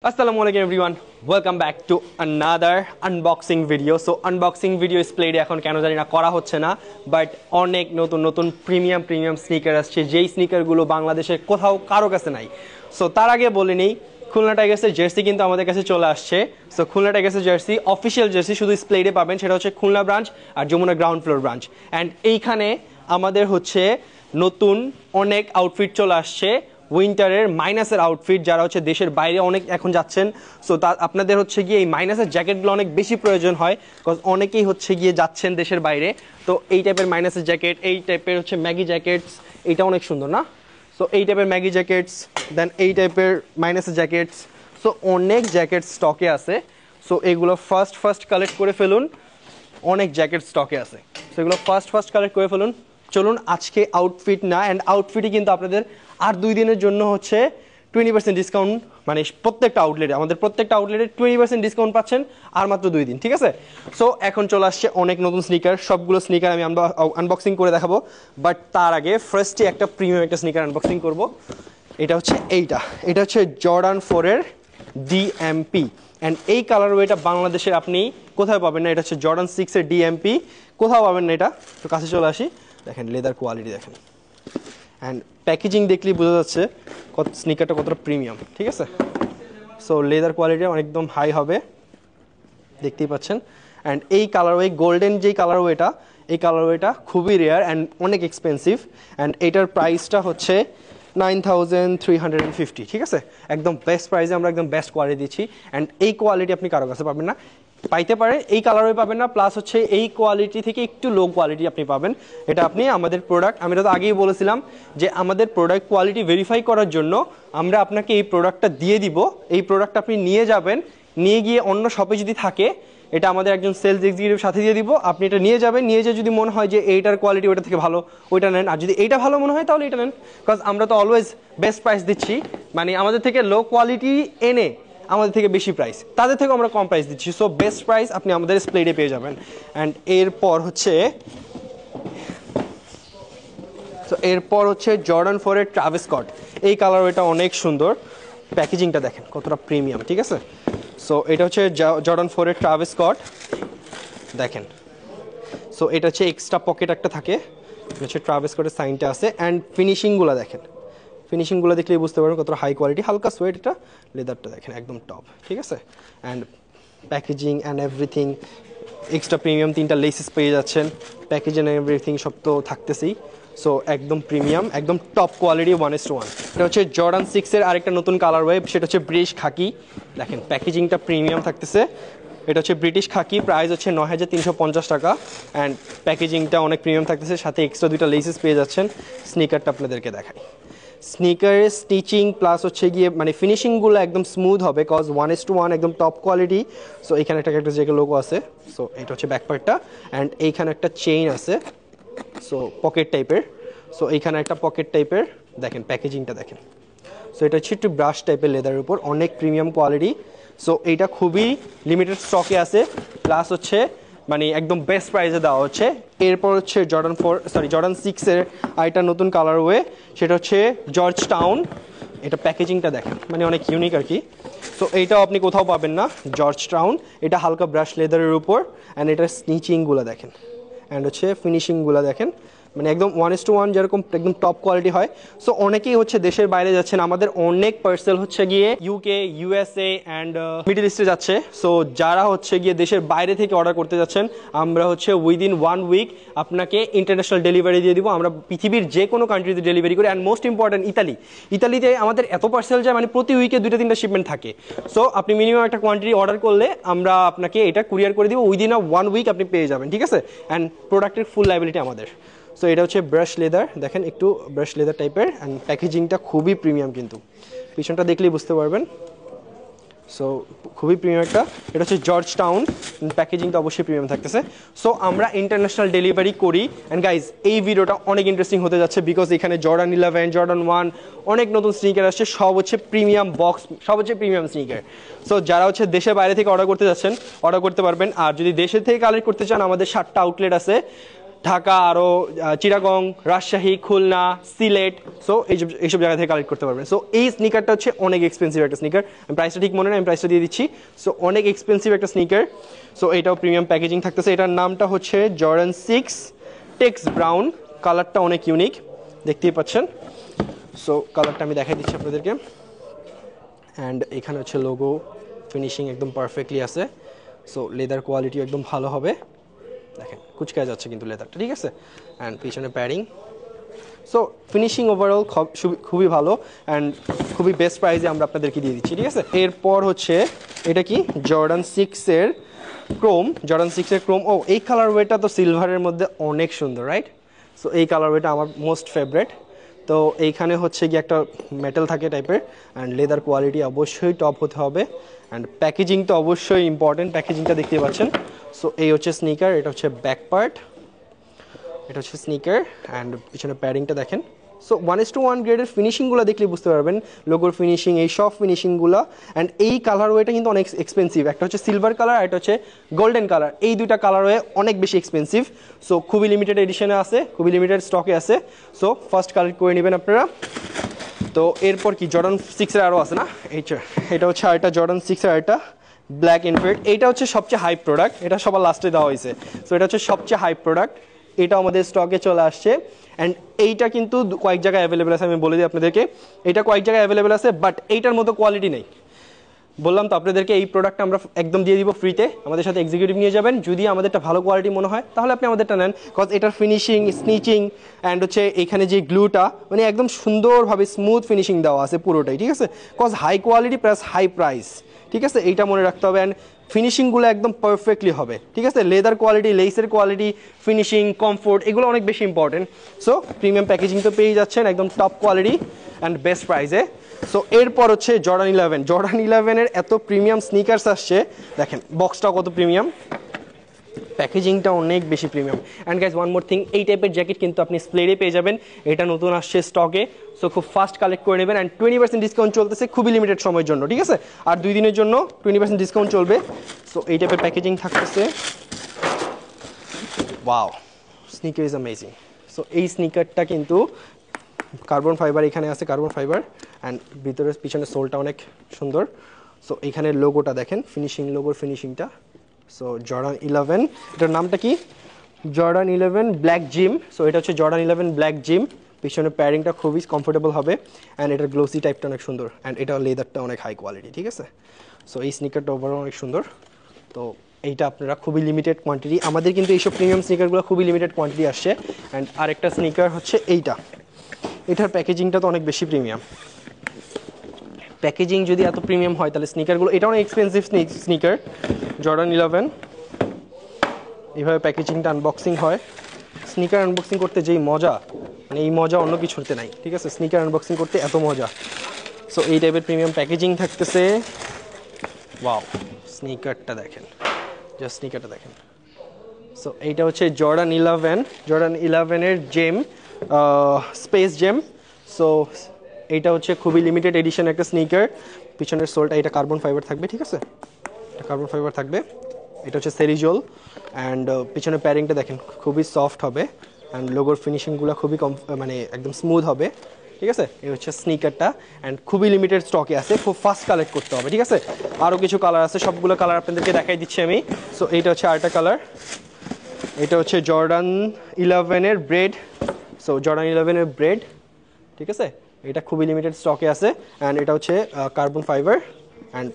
Assalamu alaikum everyone, welcome back to another unboxing video. So unboxing video is played এখন কেন জানি না করা হচ্ছে না, বাট অনেক নতুন নতুন প্রিমিয়াম স্নিকার আসছে যেই স্নিকারগুলো বাংলাদেশে কোথাও কারো কাছে নাই। সো তার আগে বলে নেই, খুলনা টাইগার্সের জার্সি কিন্তু আমাদের কাছে চলে আসছে। সো খুলনা টাইগার্সের জার্সি অফিসিয়াল জার্সি শুধু স্প্লেডে পাবেন, সেটা হচ্ছে খুলনা ব্রাঞ্চ আর Jamuna ground floor branch. And এইখানে আমাদের হচ্ছে নতুন অনেক আউটফিট চলে আসছে, উইন্টারের মাইনাসের আউটফিট। যারা হচ্ছে দেশের বাইরে অনেক এখন যাচ্ছেন, সো তা আপনাদের হচ্ছে গিয়ে এই মাইনাসের জ্যাকেটগুলো অনেক বেশি প্রয়োজন হয়, বিকজ অনেকেই হচ্ছে গিয়ে যাচ্ছেন দেশের বাইরে। তো এই টাইপের মাইনাসের জ্যাকেট, এই টাইপের হচ্ছে ম্যাগি জ্যাকেটস, এইটা অনেক সুন্দর না? সো এই টাইপের ম্যাগি জ্যাকেটস, দেন এই টাইপের মাইনাসের জ্যাকেটস, সো অনেক জ্যাকেট স্টকে আছে। সো এগুলো ফার্স্ট কালেক্ট করে ফেলুন, অনেক জ্যাকেট স্টকে আছে। সো এগুলো ফার্স্ট কালেক্ট করে ফেলুন। চলুন আজকে আউটফিট না, অ্যান্ড আউটফিটই কিন্তু আপনাদের আর 2 দিনের জন্য হচ্ছে 20% ডিসকাউন্ট, মানে প্রত্যেকটা আউটলেটে, আমাদের প্রত্যেকটা আউটলেটে 20% ডিসকাউন্ট পাচ্ছেন আর মাত্র 2 দিন, ঠিক আছে? সো এখন চলে আসছে অনেক নতুন স্নিকার, সবগুলো স্নিকার আমি আনবক্সিং করে দেখাবো। বাট তার আগে ফার্স্টে একটা প্রিমিয়াম একটা স্নিকার আনবক্সিং করব। এটা হচ্ছে এটা হচ্ছে জর্ডান 4-এর ডিএমপি, অ্যান্ড এই কালারওয়েটা বাংলাদেশের আপনি কোথাও পাবেন না। এটা হচ্ছে জর্ডান 6-এর ডিএমপি, কোথাও পাবেন না। এটা তো কাছে চলে আসি, দেখেন লেদার কোয়ালিটি দেখেন, অ্যান্ড প্যাকেজিং দেখলেই বোঝা যাচ্ছে কত স্নিকারটা কতটা প্রিমিয়াম, ঠিক আছে? সো লেদার কোয়ালিটি একদম হাই হবে, দেখতেই পাচ্ছেন। অ্যান্ড এই কালারওয়ে গোল্ডেন যেই কালারওয়েটা, এই কালারওয়েটা খুবই রেয়ার অ্যান্ড অনেক এক্সপেন্সিভ, অ্যান্ড এটার প্রাইসটা হচ্ছে 9350, ঠিক আছে? একদম বেস্ট প্রাইসে আমরা একদম বেস্ট কোয়ালিটি দিচ্ছি, অ্যান্ড এই কোয়ালিটি আপনি কারো কাছে পাবেন না। পাইতে পারে এই কালারওয়ে পাবেন না, প্লাস হচ্ছে এই কোয়ালিটি থেকে একটু লো কোয়ালিটি আপনি পাবেন। এটা আপনি আমাদের প্রোডাক্ট, আমি তো আগেই বলেছিলাম যে আমাদের প্রোডাক্ট কোয়ালিটি ভেরিফাই করার জন্য আমরা আপনাকে এই প্রোডাক্টটা দিয়ে দিব। এই প্রোডাক্ট আপনি নিয়ে যাবেন, নিয়ে গিয়ে অন্য শপে যদি থাকে, এটা আমাদের একজন সেলস এক্সিকিউটিভ সাথে দিয়ে দিব। আপনি এটা নিয়ে যাবেন, নিয়ে যেয়ে যদি মনে হয় যে এইটার কোয়ালিটি ওইটা থেকে ভালো, ওইটা নেন। আর যদি এইটা ভালো মনে হয় তাহলে এটা নেন, বিকজ আমরা তো অলওয়েজ বেস্ট প্রাইস দিচ্ছি। মানে আমাদের থেকে লো কোয়ালিটি এনে আমাদের থেকে বেশি প্রাইস, তাদের থেকে আমরা কম প্রাইস দিচ্ছি। সো বেস্ট প্রাইস আপনি আমাদের স্প্লেডে পেয়ে যাবেন। অ্যান্ড এরপর হচ্ছে জর্ডান 4-এর ট্রাভিস স্কট। এই কালার এটা অনেক সুন্দর, প্যাকেজিংটা দেখেন কতটা প্রিমিয়াম, ঠিক আছে? সো এটা হচ্ছে জর্ডান 4-এর ট্রাভিস স্কট, দেখেন। সো এটা হচ্ছে এক্সট্রা পকেট একটা থাকে, এটা হচ্ছে ট্রাভিস স্কটের সাইনটা আছে। অ্যান্ড ফিনিশিংগুলো দেখেন, ফিনিশিংগুলো দেখলেই বুঝতে পারবেন কতটা হাই কোয়ালিটি। হালকা সোয়েট, এটা লেদারটা দেখেন একদম টপ, ঠিক আছে? And packaging and everything extra premium, 3টা লেসেস পেয়ে যাচ্ছেন, প্যাকেজিং অ্যান্ড এভরিথিং সব তো থাকতেছেই। সো একদম প্রিমিয়াম, একদম টপ কোয়ালিটি 1:1। এটা হচ্ছে জর্ডান 6-এর আরেকটা নতুন কালার ওয়েব, সেটা হচ্ছে ব্রিটিশ খাকি। দেখেন প্যাকেজিংটা প্রিমিয়াম থাকতেছে। এটা হচ্ছে ব্রিটিশ খাকি, প্রাইস হচ্ছে 9350 টাকা, অ্যান্ড প্যাকেজিংটা অনেক প্রিমিয়াম থাকতেছে, সাথে এক্সট্রা 2টা লেসেস পেয়ে যাচ্ছেন। স্নিকারটা আপনাদেরকে দেখাই, স্নিকারের স্টিচিং প্লাস হচ্ছে গিয়ে মানে ফিনিশিংগুলো একদম স্মুথ হবে, কজ 1:1 একদম টপ কোয়ালিটি। সো এখানে একটা যে লোগো আছে, সো এটা হচ্ছে ব্যাকপার্টটা, অ্যান্ড এইখানে একটা চেইন আছে, সো পকেট টাইপের। সো এইখানে একটা পকেট টাইপের, দেখেন প্যাকেজিংটা দেখেন। সো এটা হচ্ছে একটু ব্রাশ টাইপের লেদারের উপর, অনেক প্রিমিয়াম কোয়ালিটি। সো এইটা খুবই লিমিটেড স্টকে আছে, প্লাস হচ্ছে মানে একদম বেস্ট প্রাইসে দেওয়া হচ্ছে। এরপর হচ্ছে জর্ডান 6-এর আরেকটা নতুন কালারওয়ে, সেটা হচ্ছে জর্জ টাউন। এটা প্যাকেজিংটা দেখেন, মানে অনেক ইউনিক আর কি। সো এইটাও আপনি কোথাও পাবেন না, জর্জ টাউন। এটা হালকা ব্রাশ লেদারের উপর, অ্যান্ড এটার স্নিচিংগুলো দেখেন, অ্যান্ড হচ্ছে ফিনিশিংগুলো দেখেন, মানে একদম 1:1 যেরকম একদম টপ কোয়ালিটি হয়। সো অনেকেই হচ্ছে দেশের বাইরে যাচ্ছেন, আমাদের অনেক পার্সেল হচ্ছে গিয়ে ইউকে, ইউএসএ অ্যান্ড মিডল ইস্টে যাচ্ছে। সো যারা হচ্ছে গিয়ে দেশের বাইরে থেকে অর্ডার করতে যাচ্ছেন, আমরা হচ্ছে উইদিন 1 উইক আপনাকে ইন্টারন্যাশনাল ডেলিভারি দিয়ে দিব। আমরা পৃথিবীর যে কোনো কান্ট্রিতে ডেলিভারি করি, অ্যান্ড মোস্ট ইম্পর্টেন্ট ইতালিতে আমাদের এত পার্সেল যায়, মানে প্রতি উইকে 2-3টা শিপমেন্ট থাকে। সো আপনি মিনিমাম একটা কোয়ান্টিটি অর্ডার করলে আমরা আপনাকে এটা কুরিয়ার করে দিব, উইদিন 1 উইক আপনি পেয়ে যাবেন, ঠিক আছে? অ্যান্ড প্রোডাক্টের ফুল লাইবিলিটি আমাদের। সো এটা হচ্ছে ব্রাশ লেদার, দেখেন একটু ব্রাশ লেদার টাইপের, অ্যান্ড প্যাকেজিংটা খুবই প্রিমিয়াম, কিন্তু পিছনটা দেখলেই বুঝতে পারবেন। সো খুবই প্রিমিয়াম একটা, এটা হচ্ছে জর্জ টাউন, প্যাকেজিংটা অবশ্যই প্রিমিয়াম থাকতেছে। সো আমরা ইন্টারন্যাশনাল ডেলিভারি করি। অ্যান্ড গাইজ এই ভিডিওটা অনেক ইন্টারেস্টিং হতে যাচ্ছে, বিকজ এখানে জর্ডান 11, জর্ডান 1 অনেক নতুন স্নিকার আসছে, সব হচ্ছে প্রিমিয়াম বক্স, সব হচ্ছে প্রিমিয়াম স্নিকার। সো যারা হচ্ছে দেশের বাইরে থেকে অর্ডার করতে যাচ্ছেন, অর্ডার করতে পারবেন। আর যদি দেশের থেকে কালেক্ট করতে চান, আমাদের 7টা আউটলেট আছে, ঢাকা, আরও চিটাগং, রাজশাহী, খুলনা, সিলেট, সো এইসব জায়গা থেকে কালেক্ট করতে পারবেন। সো এই স্নিকারটা হচ্ছে অনেক এক্সপেন্সিভ একটা স্নিকার, আমি প্রাইসটা ঠিক মনে নেই, আমি প্রাইসটা দিয়ে দিচ্ছি। সো অনেক এক্সপেন্সিভ একটা স্নিকার। সো এটাও প্রিমিয়াম প্যাকেজিং থাকতেছে। এটার নামটা হচ্ছে জর্ডান 6 টেক্স ব্রাউন, কালারটা অনেক ইউনিক, দেখতেই পাচ্ছেন। সো কালারটা আমি দেখাই দিচ্ছি আপনাদেরকে। অ্যান্ড এখানে হচ্ছে লোগো ফিনিশিং একদম পারফেক্টলি আছে। সো লেদার কোয়ালিটিও একদম ভালো হবে, দেখেন কুচকা যাচ্ছে কিন্তু লেদারটা, ঠিক আছে। অ্যান্ড পিছনে প্যাডিং। সো ফিনিশিং ওভারঅল খুবই ভালো অ্যান্ড খুবই বেস্ট প্রাইসে আমরা আপনাদেরকে দিয়ে দিচ্ছি, ঠিক আছে। এরপর হচ্ছে এটা কি জর্ডান 6-এর ক্রোম, জর্ডান 6-এর ক্রোম। ও এই কালার ওয়েটা তো সিলভারের মধ্যে অনেক সুন্দর, রাইট? সো এই কালার ওয়েটা আমার মোস্ট ফেভারেট। তো এইখানে হচ্ছে কি একটা মেটাল থাকে টাইপের, অ্যান্ড লেদার কোয়ালিটি অবশ্যই টপ হতে হবে, অ্যান্ড প্যাকেজিং তো অবশ্যই ইম্পর্টেন্ট, প্যাকেজিংটা দেখতে পাচ্ছেন। সো এই হচ্ছে স্নিকার, এটা হচ্ছে ব্যাক পার্ট, এটা হচ্ছে স্নিকার, অ্যান্ড পিছনে প্যাডিংটা দেখেন। সো 1:1 গ্রেডের ফিনিশিংগুলো দেখলে বুঝতে পারবেন, লোগোর ফিনিশিং, এই সব ফিনিশিংগুলো। অ্যান্ড এই কালার ওয়েটা কিন্তু অনেক এক্সপেন্সিভ, একটা হচ্ছে সিলভার কালার আর একটা হচ্ছে গোল্ডেন কালার, এই দুইটা কালার ওয়ে অনেক বেশি এক্সপেন্সিভ। সো খুবই লিমিটেড এডিশনে আছে, খুবই লিমিটেড স্টকে আছে। সো ফার্স্ট কালেক্ট করে নেবেন আপনারা। তো এরপর কি জর্ডান 6-এর আরও আছে না, এটা হচ্ছে আরেকটা জর্ডান 6-এর আরেকটা ব্ল্যাক ইনফিল্ড। এইটা হচ্ছে সবচেয়ে হাই প্রোডাক্ট, এটা সবার লাস্টে দেওয়া হয়েছে। সো এটা হচ্ছে সবচেয়ে হাই প্রোডাক্ট, এটা আমাদের স্টকে চলে আসছে। অ্যান্ড এইটা কিন্তু কয়েক জায়গায় অ্যাভেলেবেল আছে, আমি বলে দিই আপনাদেরকে, এটা কয়েক জায়গায় অ্যাভেলেবেল আছে, বাট এইটার মতো কোয়ালিটি নেই। বললাম তো আপনাদেরকে, এই প্রোডাক্টটা আমরা একদম দিয়ে দিব ফ্রিতে, আমাদের সাথে এক্সিকিউটিভ নিয়ে যাবেন। যদি আমাদেরটা ভালো কোয়ালিটি মনে হয় তাহলে আপনি আমাদেরটা নেন, কজ এটার ফিনিশিং, স্নিচিং অ্যান্ড হচ্ছে এখানে যে গ্লুটা, মানে একদম সুন্দরভাবে স্মুথ ফিনিশিং দেওয়া আছে পুরোটাই, ঠিক আছে। Cause high quality plus high price, ঠিক আছে, এইটা মনে রাখতে হবে। অ্যান্ড ফিনিশিংগুলো একদম পারফেক্টলি হবে, ঠিক আছে। লেদার কোয়ালিটি, লেসের কোয়ালিটি, ফিনিশিং, কমফোর্ট, এগুলো অনেক বেশি ইম্পর্টেন্ট। সো প্রিমিয়াম প্যাকেজিং তো পেয়ে যাচ্ছেন একদম টপ কোয়ালিটি অ্যান্ড বেস্ট প্রাইসে। সো এরপর হচ্ছে জর্ডান 11। জর্ডান 11-এর এত প্রিমিয়াম স্নিকার্স আসছে, দেখেন বক্সটাও কত প্রিমিয়াম, প্যাকেজিংটা অনেক বেশি premium. And guys one more thing, এই টাইপের জ্যাকেট কিন্তু আপনি স্প্লেডে পেয়ে যাবেন, এটা নতুন আসছে স্টকে। সো খুব ফাস্ট কালেক্ট করে নেবেন। অ্যান্ড 20% ডিসকাউন্ট চলতেছে খুবই লিমিটেড সময়ের জন্য, ঠিক আছে। আর 2 দিনের জন্য 20% ডিসকাউন্ট চলবে। সো এই টাইপের প্যাকেজিং থাকতেছে। Wow, sneaker is amazing. So এই স্নিকারটা কিন্তু কার্বন ফাইবার, এখানে আছে কার্বন ফাইবার, অ্যান্ড ভিতরে পিছনে সোলটা অনেক সুন্দর। সো এখানে লোগোটা দেখেন, ফিনিশিং, লোগোর ফিনিশিংটা। সো জর্ডান 11, এটার নামটা কি, জর্ডান 11 ব্ল্যাক জিম। সো এটা হচ্ছে জর্ডান 11 ব্ল্যাক জিম, পিছনে প্যাডিংটা খুবই কমফোর্টেবল হবে, অ্যান্ড এটার গ্লোসি টাইপটা অনেক সুন্দর, অ্যান্ড এটা লেদারটা অনেক হাই কোয়ালিটি, ঠিক আছে। সো এই স্নিকারটা ওভারঅল অনেক সুন্দর। তো এইটা আপনারা খুবই লিমিটেড কোয়ান্টিটি, আমাদের কিন্তু এইসব প্রিমিয়াম স্নিকারগুলো খুবই লিমিটেড কোয়ান্টিটি আসছে। অ্যান্ড আরেকটা স্নিকার হচ্ছে এইটা, এটার প্যাকেজিংটা তো অনেক বেশি প্রিমিয়াম। প্যাকেজিং যদি এত প্রিমিয়াম হয় তাহলে স্নিকারগুলো, এটা অনেক এক্সপেন্সিভ স্নিকার, জর্ডান 11। এইভাবে প্যাকেজিংটা আনবক্সিং হয়, স্নিকার আনবক্সিং করতে যেই মজা, মানে এই মজা অন্য কিছুতে নাই, ঠিক আছে। স্নিকার আনবক্সিং করতে এত মজা। সো এই টাইপের প্রিমিয়াম প্যাকেজিং থাকতেছে। ওয়াও, স্নিকারটা দেখেন, জাস্ট স্নিকারটা দেখেন। সো এইটা হচ্ছে জর্ডান 11, জর্ডান 11-এর জেম, স্পেস জেম। সো এইটা হচ্ছে খুবই লিমিটেড এডিশন একটা স্নিকার, পিছনের সোলটা এটা কার্বন ফাইবার থাকবে, ঠিক আছে, এটা কার্বন ফাইবার থাকবে। এটা হচ্ছে সেরিজোল, অ্যান্ড পিছনের প্যারিংটা দেখেন খুবই সফট হবে, অ্যান্ড লোগোর ফিনিশিংগুলো খুবই মানে একদম স্মুথ হবে, ঠিক আছে। এই হচ্ছে স্নিকারটা, অ্যান্ড খুবই লিমিটেড স্টকে আছে, খুব ফাস্ট কালেক্ট করতে হবে, ঠিক আছে। আরও কিছু কালার আছে, সবগুলো কালার আপনাদেরকে দেখাই দিচ্ছি আমি। সো এইটা হচ্ছে আরেকটা কালার, এটা হচ্ছে জর্ডান 11-এর ব্রেড। সো জর্ডান 11-এর ব্রেড, ঠিক আছে, এটা খুবই লিমিটেড স্টকে আছে, অ্যান্ড এটা হচ্ছে কার্বন ফাইবার। অ্যান্ড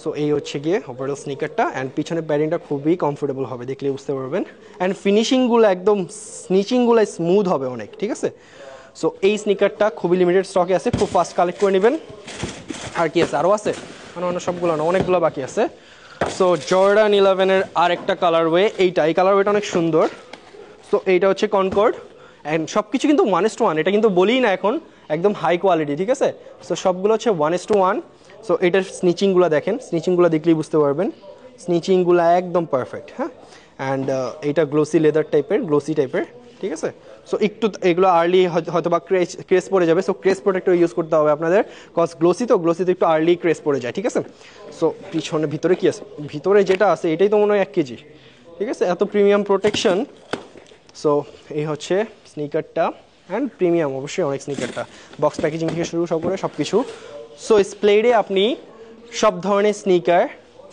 সো এই হচ্ছে গিয়ে ওভারঅল স্নিকারটা, অ্যান্ড পিছনে প্যাডিংটা খুবই কমফোর্টেবল হবে, দেখলে বুঝতে পারবেন। অ্যান্ড ফিনিশিংগুলো একদম, স্নিচিংগুলো স্মুথ হবে অনেক, ঠিক আছে। সো এই স্নিকারটা খুবই লিমিটেড স্টকে আছে, খুব ফাস্ট কালেক্ট করে নেবেন। আর কি আছে, আরও আছে, মানে সবগুলো না, অনেকগুলো বাকি আছে। সো জর্ডান 11-এর আরেকটা কালারওয়ে, এইটা, এই কালারওয়েটা অনেক সুন্দর। সো এইটা হচ্ছে কনকর্ড, অ্যান্ড সব কিছু কিন্তু 1:1, এটা কিন্তু বলি না এখন, একদম হাই কোয়ালিটি, ঠিক আছে। সো সবগুলো হচ্ছে 1:1। সো এটার স্নিচিংগুলো দেখেন, স্নিচিংগুলো দেখলেই বুঝতে পারবেন, স্নিচিংগুলো একদম পারফেক্ট, হ্যাঁ। অ্যান্ড এইটা গ্লোসি লেদার টাইপের, গ্লোসি টাইপের, ঠিক আছে। সো একটু এগুলো আর্লি হয়তো বা ক্রেস পড়ে যাবে, সো ক্রেস প্রোটেক্টর ইউজ করতে হবে আপনাদের, কজ গ্লোসি তো একটু আর্লি ক্রেস পড়ে যায়, ঠিক আছে। সো পিছনে ভিতরে কি আছে, ভিতরে যেটা আছে এটাই তো মনে হয় 1 কেজি, ঠিক আছে। এত প্রিমিয়াম প্রোটেকশন, সো এই হচ্ছে স্নিকারটা, অ্যান্ড প্রিমিয়াম অবশ্যই অনেক স্নিকারটা, বক্স প্যাকেজিং থেকে শুরু সব করে সব কিছু। সো স্প্লেডে আপনি সব ধরনের স্নিকার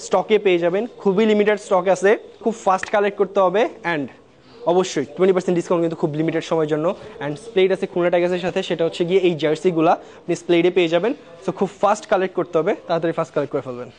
স্টকে পেয়ে যাবেন, খুবই লিমিটেড স্টক আছে, খুব ফাস্ট কালেক্ট করতে হবে, অ্যান্ড অবশ্যই 20% ডিসকাউন্ট কিন্তু খুব লিমিটেড সময়ের জন্য। অ্যান্ড স্প্লেড আছে খুলনা টাইগার্সের সাথে, সেটা হচ্ছে গিয়ে এই জার্সিগুলো আপনি স্প্লেডে পেয়ে যাবেন। সো খুব ফাস্ট কালেক্ট করতে হবে, তাড়াতাড়ি ফাস্ট কালেক্ট করে ফেলবেন।